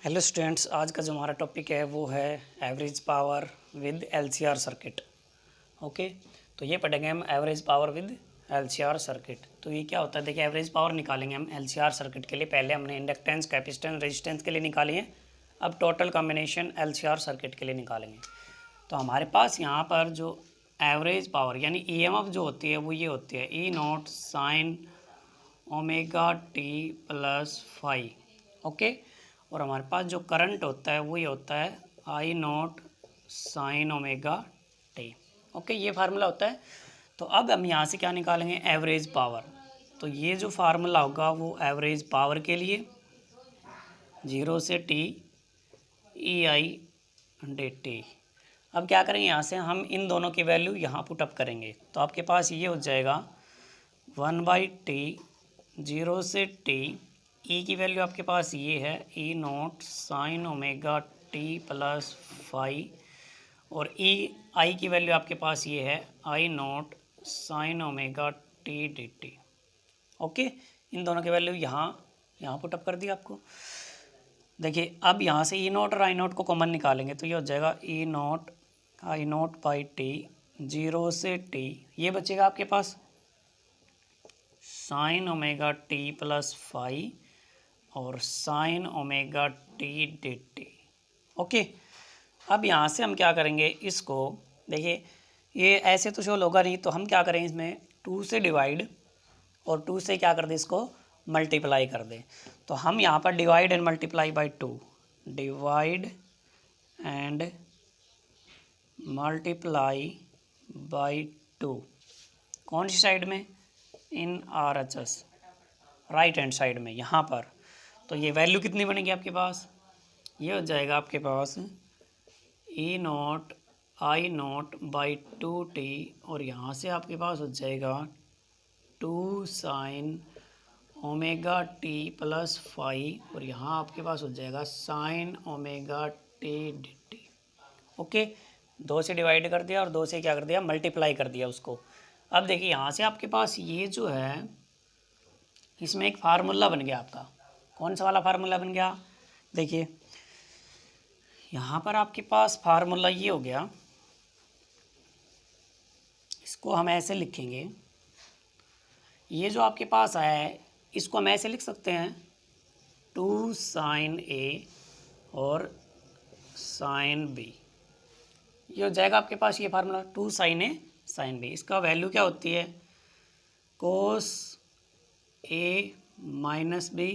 Hello students, आज का जो हमारा टॉपिक है वो है average power with LCR circuit. Okay, तो ये पढ़ेंगे हम average power with LCR circuit. तो ये क्या होता है, देखिए एवरेज पावर निकालेंगे हम एलसीआर सर्किट के लिए। पहले हमने इंडक्टेंस, कैपेसिटेंस, रेजिस्टेंस के लिए निकाली है, अब टोटल कॉम्बिनेशन एलसीआर सर्किट के लिए निकालेंगे। तो हमारे पास यहाँ पर जो एवरेज पावर यानी ईएमएफ जो होती है वो ये होती है E naught sine omega T plus five. Okay, और हमारे पास जो करंट होता है वो ये होता है I naught sine omega T. Okay, ये फार्मूला होता है। तो अब हम यहाँ से क्या निकालेंगे, एवरेज पावर। तो ये जो फार्मूला होगा वो एवरेज पावर के लिए 0 से T E I D T. अब क्या करेंगे, यहाँ से हम इन दोनों की वैल्यू यहाँ पुटअप करेंगे। तो आपके पास ये हो जाएगा 1/t 0 से टी। ई की वैल्यू आपके पास ये है E naught sine omega T plus five, और ई आई की वैल्यू आपके पास ये है I naught sine omega T D T. Okay, इन दोनों की वैल्यू यहाँ पुटअप कर दिया आपको। देखिए अब यहाँ से ई नॉट और आई नॉट को कॉमन निकालेंगे तो ये हो जाएगा E naught I naught by T 0 से टी। ये बचेगा आपके पास sine omega T plus five और sine omega T D T. Okay, अब यहाँ से हम क्या करेंगे, इसको देखिए ये ऐसे तो शो होगा नहीं, तो हम क्या करें, इसमें 2 से डिवाइड और 2 से क्या कर दें, इसको मल्टीप्लाई कर दें। तो हम यहाँ पर divide and multiply by 2, divide and multiply by 2। कौन सी साइड में, इन R H S, right hand side में यहाँ पर। तो ये वैल्यू कितनी बनेगी आपके पास, ये हो जाएगा आपके पास E naught I naught by 2t, और यहाँ से आपके पास हो जाएगा 2 sine omega T plus five, और यहाँ आपके पास हो जाएगा sine omega T D T. Okay, 2 से डिवाइड कर दिया और 2 से क्या कर दिया, मल्टीप्लाई कर दिया उसको। अब देखिए यहाँ से आपके पास ये जो है, इसमें एक फार्मूला बन गया आपका। कौन सा वाला फार्मूला बन गया, देखिए यहाँ पर आपके पास फार्मूला ये हो गया। इसको हम ऐसे लिखेंगे, ये जो आपके पास आया है इसको हम ऐसे लिख सकते हैं 2 साइन ए और साइन बी। ये हो जाएगा आपके पास ये फार्मूला 2 साइन ए साइन बी। इसका वैल्यू क्या होती है, कोस ए माइनस बी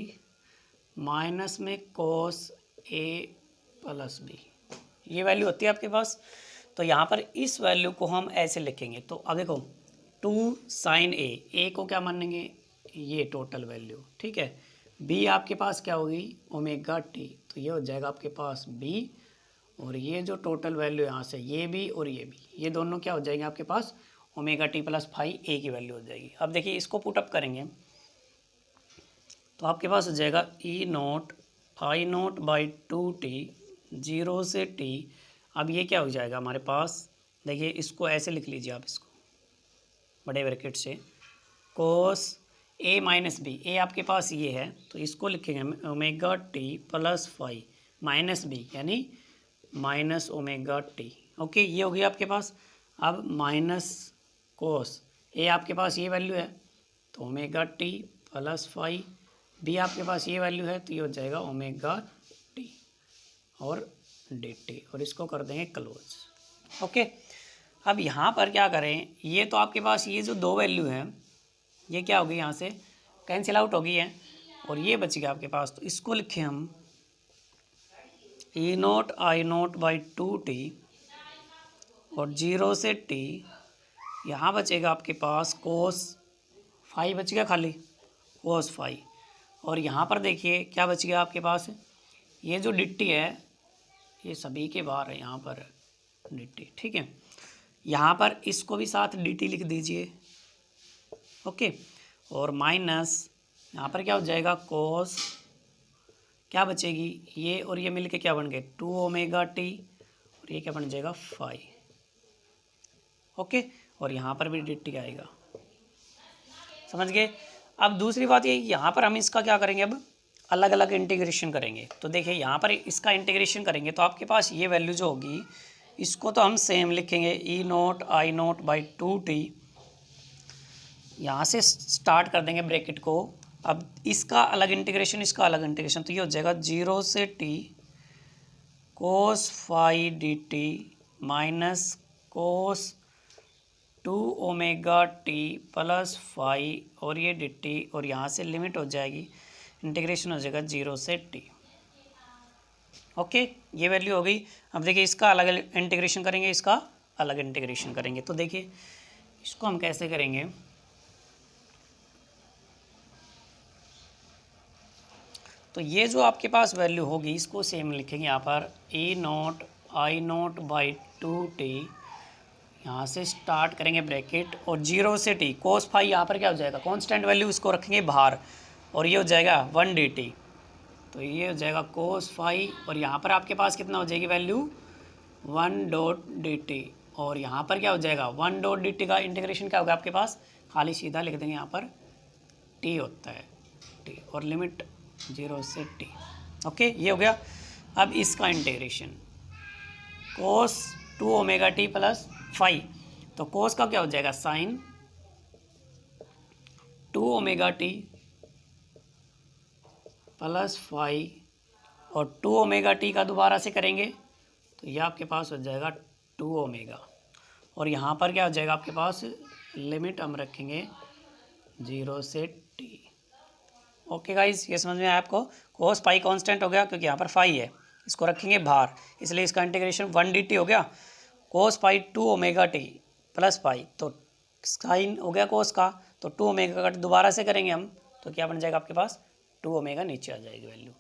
माइनस में कोस ए प्लस बी, ये वैल्यू होती है आपके पास। तो यहाँ पर इस वैल्यू को हम ऐसे लिखेंगे। तो अब देखो 2 साइन ए को क्या मानेंगे, ये टोटल वैल्यू, ठीक है। बी आपके पास क्या होगी, ओमेगा टी, तो ये हो जाएगा आपके पास बी, और ये जो टोटल वैल्यू यहाँ से ये भी और ये भी, ये दोनों क्या हो जाएंगे आपके पास, ओमेगा टी प्लस फाइव ए की वैल्यू हो जाएगी। अब देखिए इसको पुटअप करेंगे तो आपके पास हो जाएगा E naught I naught by 2t 0 से टी। अब ये क्या हो जाएगा हमारे पास, देखिए इसको ऐसे लिख लीजिए आप, इसको बड़े ब्रैकेट से कोस ए माइनस बी, ए आपके पास ये है तो इसको लिखेंगे omega T plus five minus B यानी माइनस ओमेगा टी। ओके, ये हो गया आपके पास। अब माइनस कोस ए आपके पास ये वैल्यू है तो omega T plus five, B आपके पास ये वैल्यू है तो ये हो जाएगा ओमेगा टी और डी टी, और इसको कर देंगे क्लोज। ओके, अब यहाँ पर क्या करें, ये तो आपके पास ये जो 2 वैल्यू हैं ये क्या होगी, यहाँ से कैंसिल आउट हो गई है, और ये बच गया आपके पास। तो इसको लिखें हम E naught I naught by 2t और 0 से टी, यहाँ बचेगा आपके पास कोस फाइव बच गया खाली, कोस फाइव, और यहाँ पर देखिए क्या बच गया आपके पास, ये जो डिट्टी है ये सभी के बाहर है, यहाँ पर डिट्टी, ठीक है। यहाँ पर इसको भी साथ डिट्टी लिख दीजिए। ओके, और माइनस यहाँ पर क्या हो जाएगा, कोस क्या बचेगी, ये और ये मिलके क्या बन गए 2 ओमेगा टी, और ये क्या बन जाएगा 5। ओके, और यहाँ पर भी डिट्टी आएगा, समझ गए। अब दूसरी बात ये यहाँ पर हम इसका क्या करेंगे, अब अलग अलग इंटीग्रेशन करेंगे। तो देखिए यहाँ पर इसका इंटीग्रेशन करेंगे तो आपके पास ये वैल्यू जो होगी इसको तो हम सेम लिखेंगे E naught I naught by 2t। यहाँ से स्टार्ट कर देंगे ब्रैकेट को। अब इसका अलग इंटीग्रेशन, इसका अलग इंटीग्रेशन, तो ये हो जाएगा 0 से t cos phi D T minus cos 2 omega T plus phi और ये डी टी, और यहाँ से लिमिट हो जाएगी, इंटीग्रेशन हो जाएगा 0 से t। ओके, ये वैल्यू हो गई। अब देखिए इसका अलग इंटीग्रेशन करेंगे, इसका अलग इंटीग्रेशन करेंगे। तो देखिए इसको हम कैसे करेंगे, तो ये जो आपके पास वैल्यू होगी इसको सेम लिखेंगे यहाँ पर E naught I naught by 2t। यहाँ से स्टार्ट करेंगे ब्रैकेट और 0 से t कोस फाई, यहाँ पर क्या हो जाएगा कांस्टेंट वैल्यू, इसको रखेंगे बाहर और ये हो जाएगा 1 dt। तो ये हो जाएगा कोस फाई और यहाँ पर आपके पास कितना हो जाएगी वैल्यू 1 डॉट dt, और यहाँ पर क्या हो जाएगा 1 डॉट dt का इंटीग्रेशन क्या होगा आपके पास, खाली सीधा लिख देंगे यहाँ पर t होता है t और लिमिट 0 से t। ओके, ये हो गया। अब इसका integration cos 2 omega T plus phi, तो कोस का क्या हो जाएगा sine 2 omega T plus phi, और 2 ओमेगा टी का दोबारा से करेंगे तो यह आपके पास हो जाएगा 2 ओमेगा, और यहाँ पर क्या हो जाएगा आपके पास लिमिट हम रखेंगे 0 से t। ओके गाइज, ये समझ में आया आपको। कोस पाई कांस्टेंट हो गया क्योंकि यहाँ पर फाई है, इसको रखेंगे बाहर, इसलिए इसका इंटीग्रेशन 1 dt हो गया। कोस पाई 2 ओमेगा टी प्लस पाई, तो साइन हो गया कोस का, तो 2 ओमेगा का दोबारा से करेंगे हम, तो क्या बन जाएगा आपके पास 2 ओमेगा नीचे आ जाएगी वैल्यू।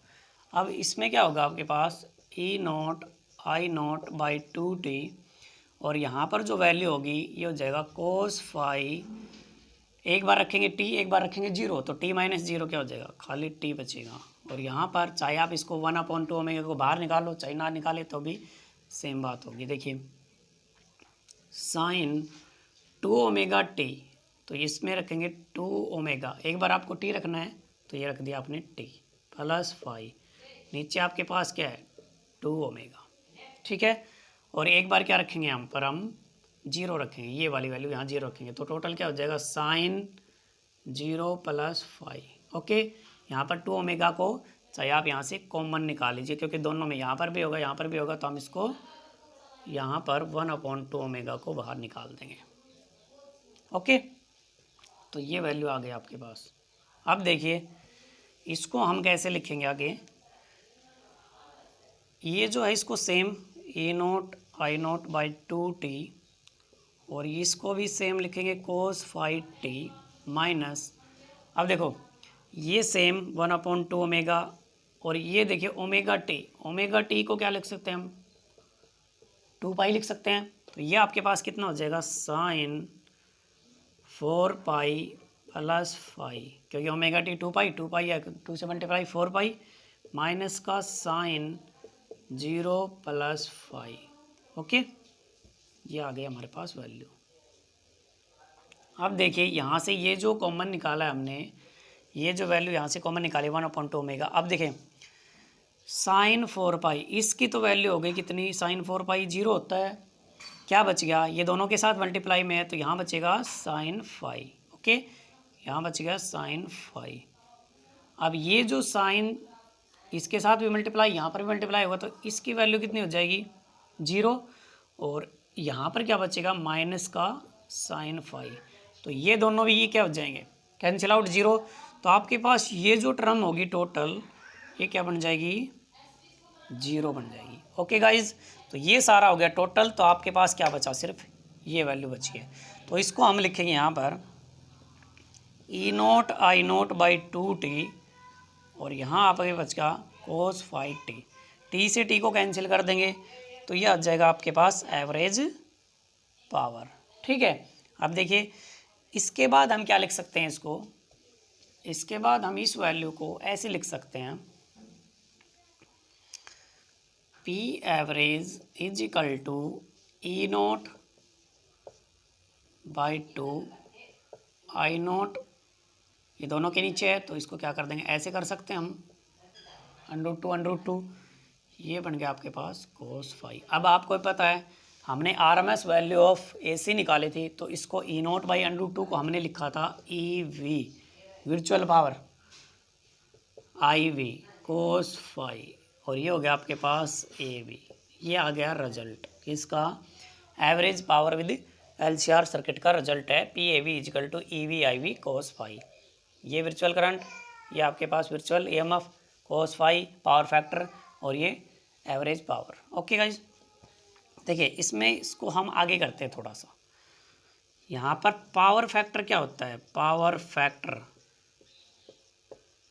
अब इसमें क्या होगा आपके पास E naught I naught by 2t, और यहाँ पर जो वैल्यू होगी ये हो जाएगा कोस फाई, एक बार रखेंगे t, एक बार रखेंगे 0, तो t माइनस 0 क्या हो जाएगा, खाली t बचेगा। और यहाँ पर चाहे आप इसको 1/2 ओमेगा को बाहर निकालो चाहे ना निकाले तो भी सेम बात होगी। देखिए साइन 2 ओमेगा t, तो इसमें रखेंगे 2 ओमेगा, एक बार आपको t रखना है तो ये रख दिया आपने t प्लस फाई, नीचे आपके पास क्या है 2 ओमेगा, ठीक है। और एक बार क्या रखेंगे यहाँ पर हम 0 रखेंगे, ये वाली वैल्यू यहाँ 0 रखेंगे, तो टोटल क्या हो जाएगा साइन 0 प्लस फाई। ओके, यहाँ पर 2 ओमेगा को चाहे आप यहाँ से कॉमन निकाल लीजिए क्योंकि दोनों में यहाँ पर भी होगा यहाँ पर भी होगा, तो हम इसको यहाँ पर 1/2 ओमेगा को बाहर निकाल देंगे। ओके, तो ये वैल्यू आ गई आपके पास। अब देखिए इसको हम कैसे लिखेंगे आगे, ये जो है इसको same A note I naught by 2t, और इसको भी सेम लिखेंगे कोस फाई t माइनस, अब देखो ये सेम 1/2 ओमेगा, और ये देखिए ओमेगा टी को क्या लिख सकते हैं हम 2 पाई लिख सकते हैं, तो ये आपके पास कितना हो जाएगा साइन 4 पाई प्लस फाई, क्योंकि ओमेगा टी 2 पाई है, 2 से मल्टीप्लाई 4 पाई माइनस का साइन 0 प्लस फाई। ओके, ये आ गया हमारे पास वैल्यू। अब देखिए यहाँ से ये जो कॉमन निकाला है हमने, ये जो वैल्यू यहाँ से कॉमन निकाली 1/2 ओमेगा, अब देखें साइन 4 पाई, इसकी तो वैल्यू हो गई कितनी, साइन 4 पाई 0 होता है, क्या बच गया, ये दोनों के साथ मल्टीप्लाई में है तो यहाँ बचेगा साइन फाई। ओके, यहाँ बच गया साइन फाई। अब ये जो साइन इसके साथ भी मल्टीप्लाई, यहाँ पर भी मल्टीप्लाई होगा, तो इसकी वैल्यू कितनी हो जाएगी 0, और यहाँ पर क्या बचेगा माइनस का साइन फाई, तो ये दोनों भी ये क्या हो जाएंगे कैंसिल आउट 0, तो आपके पास ये जो टर्म होगी टोटल ये क्या बन जाएगी 0 बन जाएगी। ओके गाइज, तो ये सारा हो गया टोटल, तो आपके पास क्या बचा सिर्फ ये वैल्यू बची है, तो इसको हम लिखेंगे यहाँ पर E naught I naught by 2t, और यहाँ आपके बचेगा कोस फाई टी से टी को कैंसिल कर देंगे तो ये आ जाएगा आपके पास एवरेज पावर। ठीक है, अब देखिए इसके बाद हम क्या लिख सकते हैं इसको, इसके बाद हम इस वैल्यू को ऐसे लिख सकते हैं P average is equal to E naught by 2 I naught, ये दोनों के नीचे है तो इसको क्या कर देंगे ऐसे कर सकते हैं हम √2 ये बन गया आपके पास cos फाई। अब आपको पता है हमने RMS वैल्यू ऑफ AC निकाली थी, तो इसको E0/√2 को हमने लिखा था EV virtual power IV cos phi, और ये हो गया आपके पास AV। ये आ गया रिजल्ट किसका, average power with LCR circuit का रिजल्ट है PAV = EV IV cos phi. ये वर्चुअल करंट, ये आपके पास virtual EMF cos phi power factor, और ये एवरेज पावर। ओके गाइज, देखिए इसमें इसको हम आगे करते हैं थोड़ा सा। यहाँ पर पावर फैक्टर क्या होता है, power factor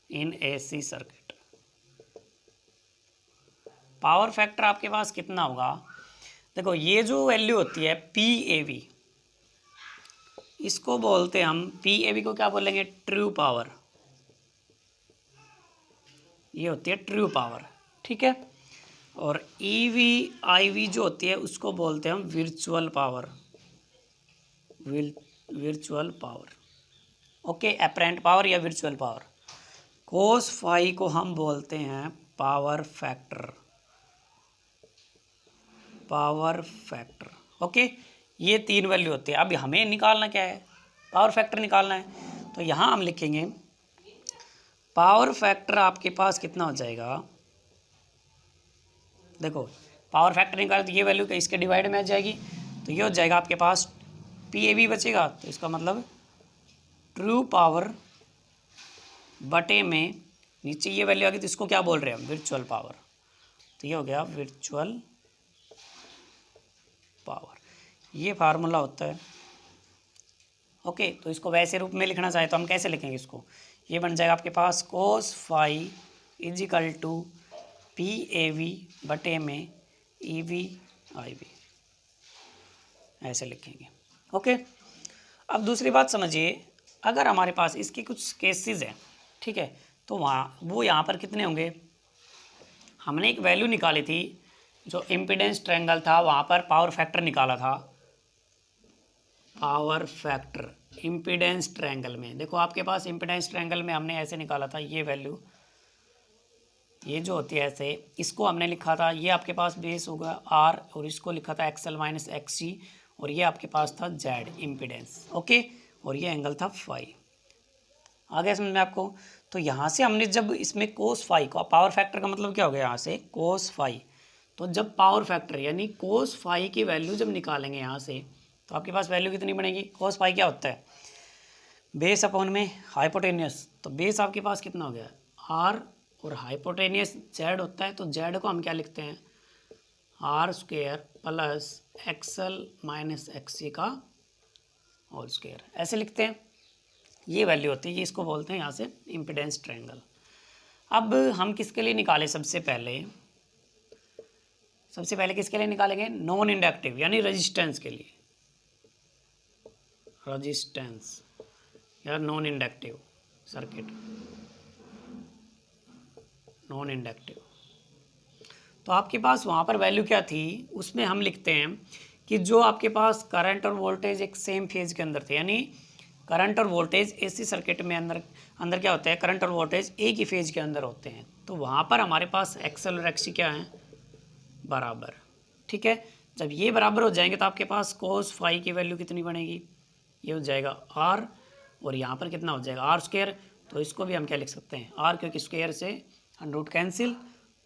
in AC circuit, power factor आपके पास कितना होगा, देखो ये जो वैल्यू होती है PAV, इसको बोलते हैं हम, PAV को क्या बोलेंगे, ट्रू पावर, ये होती है ट्रू पावर, ठीक है। और EV IV जो होती है उसको बोलते हैं हम virtual power, virtual power, okay, apparent power या वर्चुअल पावर। cos फाई को हम बोलते हैं power factor, power factor, okay. ये तीन वैल्यू होती है। अब हमें निकालना क्या है, पावर फैक्टर निकालना है, तो यहाँ हम लिखेंगे पावर फैक्टर आपके पास कितना हो जाएगा, देखो पावर फैक्टर निकाल तो ये वैल्यू इसके डिवाइड में आ जाएगी, तो ये हो जाएगा आपके पास PAV बचेगा, तो इसका मतलब ट्रू पावर बटे में नीचे ये वैल्यू आ गई, तो इसको क्या बोल रहे हैं हम, वर्चुअल पावर, तो ये हो गया वर्चुअल पावर। ये फार्मूला होता है, ओके। तो इसको वैसे रूप में लिखना चाहे तो हम कैसे लिखेंगे इसको, ये बन जाएगा आपके पास cos फाई = PAV बटे में EV IV, ऐसे लिखेंगे, ओके। अब दूसरी बात समझिए, अगर हमारे पास इसके कुछ केसेस हैं, ठीक है, तो वो यहाँ पर कितने होंगे, हमने एक वैल्यू निकाली थी जो इम्पीडेंस ट्रायंगल था, वहाँ पर पावर फैक्टर निकाला था, पावर फैक्टर इम्पीडेंस ट्रायंगल में। देखो आपके पास इम्पीडेंस ट्रायंगल में हमने ऐसे निकाला था, ये वैल्यू, ये जो होती है ऐसे, इसको हमने लिखा था, ये आपके पास बेस होगा R, और इसको लिखा था XL - XC, और ये आपके पास था Z इम्पीडेंस, ओके, और ये एंगल था फाई। आ गया समझ में आपको। तो यहाँ से हमने जब इसमें cos फाई को, पावर फैक्टर का मतलब क्या हो गया, यहाँ से cos फाई, तो जब पावर फैक्टर यानी cos फाई की वैल्यू जब निकालेंगे यहाँ से, तो आपके पास वैल्यू कितनी बनेगी, cos फाई क्या होता है, बेस अपॉन में हाइपोटेनियस, तो बेस आपके पास कितना हो गया R, और हाइपोटेनियस Z होता है, तो Z को हम क्या लिखते हैं, R² + XL - XC का होल स्क्वायर, ऐसे लिखते हैं। ये वैल्यू होती है, ये इसको बोलते हैं यहाँ से इम्पीडेंस ट्रायंगल। अब हम किसके लिए निकालें, सबसे पहले किसके लिए निकालेंगे, नॉन इंडक्टिव यानी रेजिस्टेंस के लिए, रेजिस्टेंस या non inductive circuit, non inductive. तो आपके पास वहाँ पर वैल्यू क्या थी, उसमें हम लिखते हैं कि जो आपके पास करंट और वोल्टेज एक सेम फेज के अंदर थे, यानी करंट और वोल्टेज AC सर्किट में अंदर क्या होता है, करंट और वोल्टेज एक ही फेज के अंदर होते हैं, तो वहाँ पर हमारे पास XL और XC क्या हैं, बराबर, ठीक है। जब ये बराबर हो जाएंगे तो आपके पास cos फाई की वैल्यू कितनी बनेगी, ये हो जाएगा R, और यहाँ पर कितना हो जाएगा R², तो इसको भी हम क्या लिख सकते हैं R, क्योंकि स्क्वायर से रूट कैंसिल,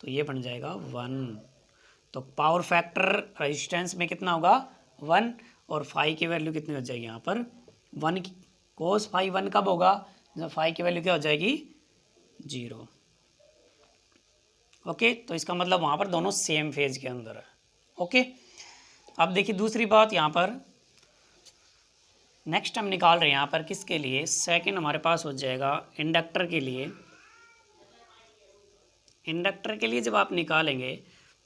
तो ये बन जाएगा 1। तो पावर फैक्टर रेजिस्टेंस में कितना होगा 1, और फाई की वैल्यू कितनी हो जाएगी यहाँ पर 1 की, cos फाई 1 कब होगा, जब फाई की वैल्यू क्या हो जाएगी 0, ओके। तो इसका मतलब वहाँ पर दोनों सेम फेज के अंदर है, ओके। अब देखिए दूसरी बात, यहाँ पर नेक्स्ट हम निकाल रहे हैं यहाँ पर किसके लिए, सेकंड हमारे पास हो जाएगा इंडक्टर के लिए। इंडक्टर के लिए जब आप निकालेंगे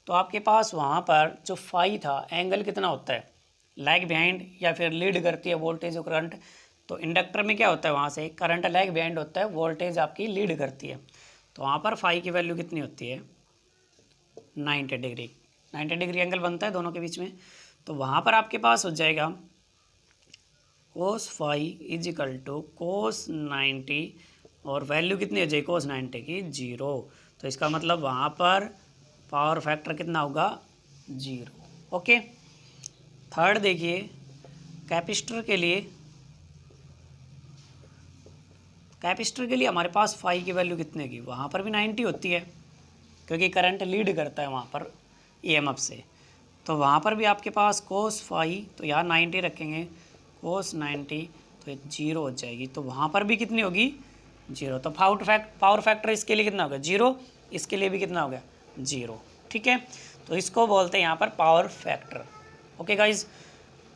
तो आपके पास वहाँ पर जो फाई था, एंगल कितना होता है, लैग बिहाइंड या फिर लीड करती है वोल्टेज और करंट, तो इंडक्टर में क्या होता है, वहाँ से करंट लैग बिहाइंड होता है, वोल्टेज आपकी लीड करती है, तो वहाँ पर फाई की वैल्यू कितनी होती है 90 डिग्री, 90 डिग्री एंगल बनता है दोनों के बीच में। तो वहाँ पर आपके पास हो जाएगा cos फाई = cos 90, और वैल्यू कितनी हो जाएगी cos 90 की 0, तो इसका मतलब वहाँ पर पावर फैक्टर कितना होगा, 0। ओके। थर्ड देखिए, कैपेसिटर के लिए हमारे पास फाई की वैल्यू कितने की, वहाँ पर भी 90 होती है क्योंकि करंट लीड करता है वहाँ पर ईएमएफ से। तो वहाँ पर भी आपके पास कोस फाई, तो यहाँ 90 रखेंगे, कोस 90 तो ये 0 हो जाएगी। तो वहाँ पर भी कितनी होगी, 0। तो पावर फैक्टर इसके लिए कितना होगा, 0। इसके लिए भी कितना हो गया, 0। ठीक है, तो इसको बोलते हैं यहाँ पर पावर फैक्टर। ओके गाइज,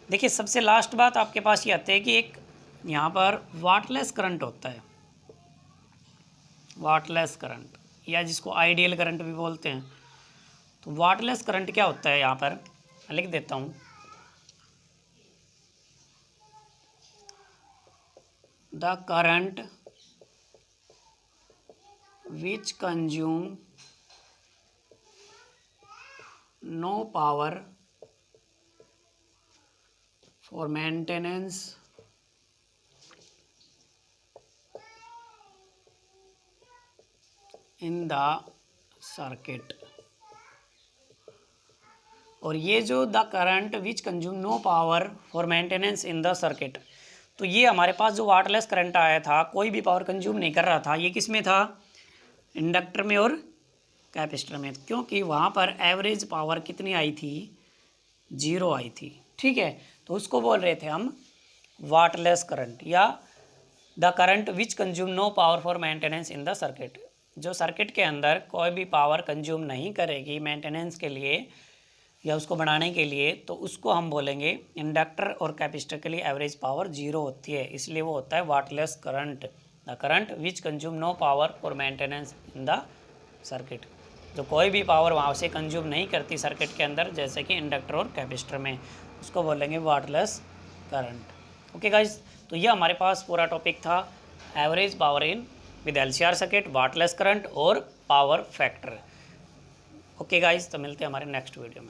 देखिए सबसे लास्ट बात आपके पास ये आती है कि एक यहाँ पर वाटलेस करंट होता है, वाटलेस करंट या जिसको आइडियल करंट भी बोलते हैं। तो वाटलेस करंट क्या होता है, यहाँ पर लिख देता हूँ, the current which consume no power for maintenance in the circuit. और ये जो the current which consume no power for maintenance in the circuit, तो ये हमारे पास जो वाटलेस करंट आया था कोई भी पावर कंज्यूम नहीं कर रहा था। ये किस में था, इंडक्टर में और कैपेसिटर में, क्योंकि वहाँ पर एवरेज पावर कितनी आई थी, 0 आई थी। ठीक है, तो उसको बोल रहे थे हम वाटलेस करंट या the current which consume no power for maintenance in the circuit. जो सर्किट के अंदर कोई भी पावर कंज्यूम नहीं करेगी मेंटेनेंस के लिए या उसको बढ़ाने के लिए, तो उसको हम बोलेंगे, इंडक्टर और कैपेसिटर के लिए एवरेज पावर 0 होती है, इसलिए वो होता है wattless current, the current which consume no power for maintenance in the circuit. जो कोई भी पावर वहाँ से कंज्यूम नहीं करती सर्किट के अंदर, जैसे कि इंडक्टर और कैपेसिटर में, उसको बोलेंगे वाटलेस करंट। ओके गाइज, तो ये हमारे पास पूरा टॉपिक था average power in with LCR circuit, wattless current और पावर फैक्टर। ओके गाइज, तो मिलते हैं हमारे नेक्स्ट वीडियो में।